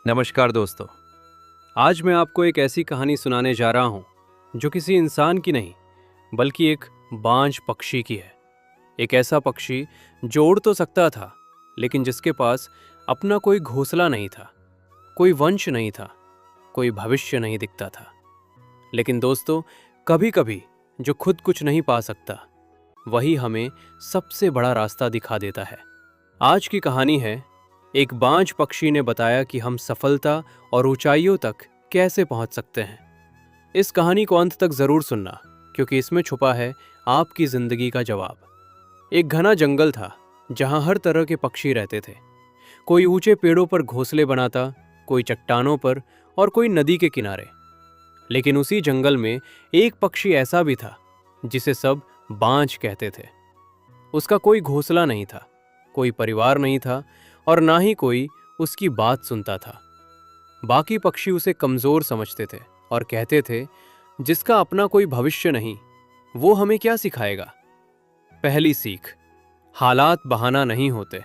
नमस्कार दोस्तों। आज मैं आपको एक ऐसी कहानी सुनाने जा रहा हूँ जो किसी इंसान की नहीं बल्कि एक बांझ पक्षी की है। एक ऐसा पक्षी जो उड़ तो सकता था लेकिन जिसके पास अपना कोई घोंसला नहीं था, कोई वंश नहीं था, कोई भविष्य नहीं दिखता था। लेकिन दोस्तों, कभी कभी जो खुद कुछ नहीं पा सकता वही हमें सबसे बड़ा रास्ता दिखा देता है। आज की कहानी है, एक बांझ पक्षी ने बताया कि हम सफलता और ऊंचाइयों तक कैसे पहुंच सकते हैं। इस कहानी को अंत तक जरूर सुनना, क्योंकि इसमें छुपा है आपकी जिंदगी का जवाब। एक घना जंगल था जहां हर तरह के पक्षी रहते थे। कोई ऊंचे पेड़ों पर घोंसले बनाता, कोई चट्टानों पर और कोई नदी के किनारे। लेकिन उसी जंगल में एक पक्षी ऐसा भी था जिसे सब बांझ कहते थे। उसका कोई घोंसला नहीं था, कोई परिवार नहीं था और ना ही कोई उसकी बात सुनता था। बाकी पक्षी उसे कमजोर समझते थे और कहते थे, जिसका अपना कोई भविष्य नहीं, वो हमें क्या सिखाएगा। पहली सीख, हालात बहाना नहीं होते।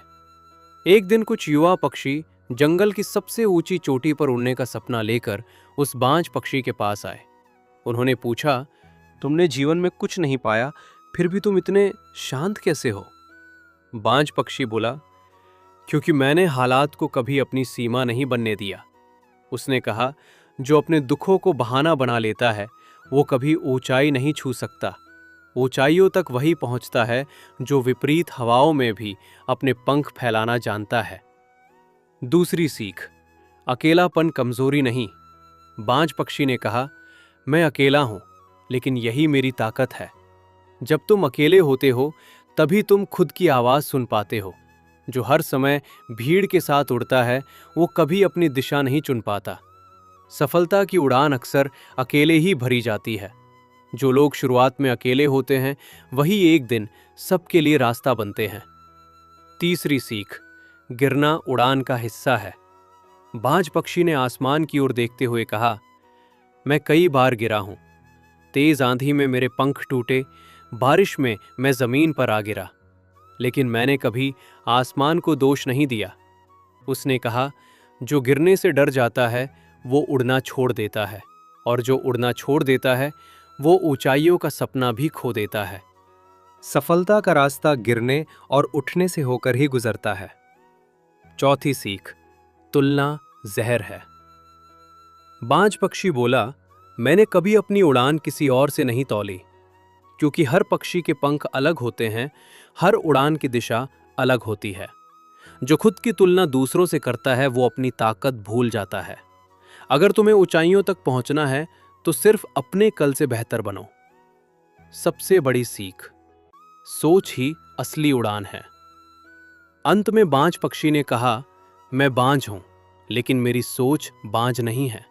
एक दिन कुछ युवा पक्षी जंगल की सबसे ऊंची चोटी पर उड़ने का सपना लेकर उस बांझ पक्षी के पास आए। उन्होंने पूछा, तुमने जीवन में कुछ नहीं पाया, फिर भी तुम इतने शांत कैसे हो? बांझ पक्षी बोला, क्योंकि मैंने हालात को कभी अपनी सीमा नहीं बनने दिया। उसने कहा, जो अपने दुखों को बहाना बना लेता है वो कभी ऊंचाई नहीं छू सकता। ऊंचाइयों तक वही पहुंचता है जो विपरीत हवाओं में भी अपने पंख फैलाना जानता है। दूसरी सीख, अकेलापन कमजोरी नहीं। बांझ पक्षी ने कहा, मैं अकेला हूं, लेकिन यही मेरी ताकत है। जब तुम अकेले होते हो तभी तुम खुद की आवाज सुन पाते हो। जो हर समय भीड़ के साथ उड़ता है वो कभी अपनी दिशा नहीं चुन पाता। सफलता की उड़ान अक्सर अकेले ही भरी जाती है। जो लोग शुरुआत में अकेले होते हैं वही एक दिन सबके लिए रास्ता बनते हैं। तीसरी सीख, गिरना उड़ान का हिस्सा है। बांझ पक्षी ने आसमान की ओर देखते हुए कहा, मैं कई बार गिरा हूं। तेज आंधी में मेरे पंख टूटे, बारिश में मैं जमीन पर आ गिरा, लेकिन मैंने कभी आसमान को दोष नहीं दिया। उसने कहा, जो गिरने से डर जाता है वो उड़ना छोड़ देता है, और जो उड़ना छोड़ देता है वो ऊंचाइयों का सपना भी खो देता है। सफलता का रास्ता गिरने और उठने से होकर ही गुजरता है। चौथी सीख, तुलना जहर है। बांझ पक्षी बोला, मैंने कभी अपनी उड़ान किसी और से नहीं तौली, क्योंकि हर पक्षी के पंख अलग होते हैं, हर उड़ान की दिशा अलग होती है। जो खुद की तुलना दूसरों से करता है वो अपनी ताकत भूल जाता है। अगर तुम्हें ऊंचाइयों तक पहुंचना है तो सिर्फ अपने कल से बेहतर बनो। सबसे बड़ी सीख, सोच ही असली उड़ान है। अंत में बांझ पक्षी ने कहा, मैं बांझ हूं, लेकिन मेरी सोच बांझ नहीं है।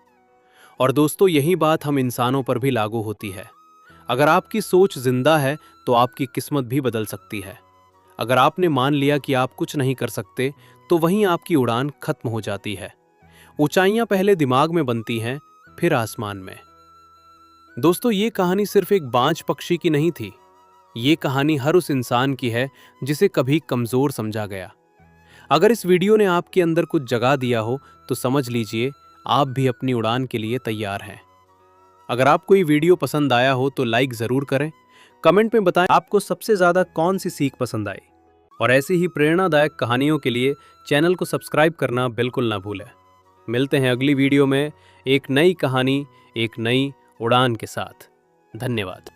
और दोस्तों, यही बात हम इंसानों पर भी लागू होती है। अगर आपकी सोच जिंदा है तो आपकी किस्मत भी बदल सकती है। अगर आपने मान लिया कि आप कुछ नहीं कर सकते तो वहीं आपकी उड़ान खत्म हो जाती है। ऊंचाइयां पहले दिमाग में बनती हैं, फिर आसमान में। दोस्तों, ये कहानी सिर्फ एक बांझ पक्षी की नहीं थी। ये कहानी हर उस इंसान की है जिसे कभी कमजोर समझा गया। अगर इस वीडियो ने आपके अंदर कुछ जगा दिया हो तो समझ लीजिए आप भी अपनी उड़ान के लिए तैयार हैं। अगर आपको ये वीडियो पसंद आया हो तो लाइक जरूर करें। कमेंट में बताएं आपको सबसे ज्यादा कौन सी सीख पसंद आई। और ऐसी ही प्रेरणादायक कहानियों के लिए चैनल को सब्सक्राइब करना बिल्कुल ना भूलें। मिलते हैं अगली वीडियो में एक नई कहानी, एक नई उड़ान के साथ। धन्यवाद।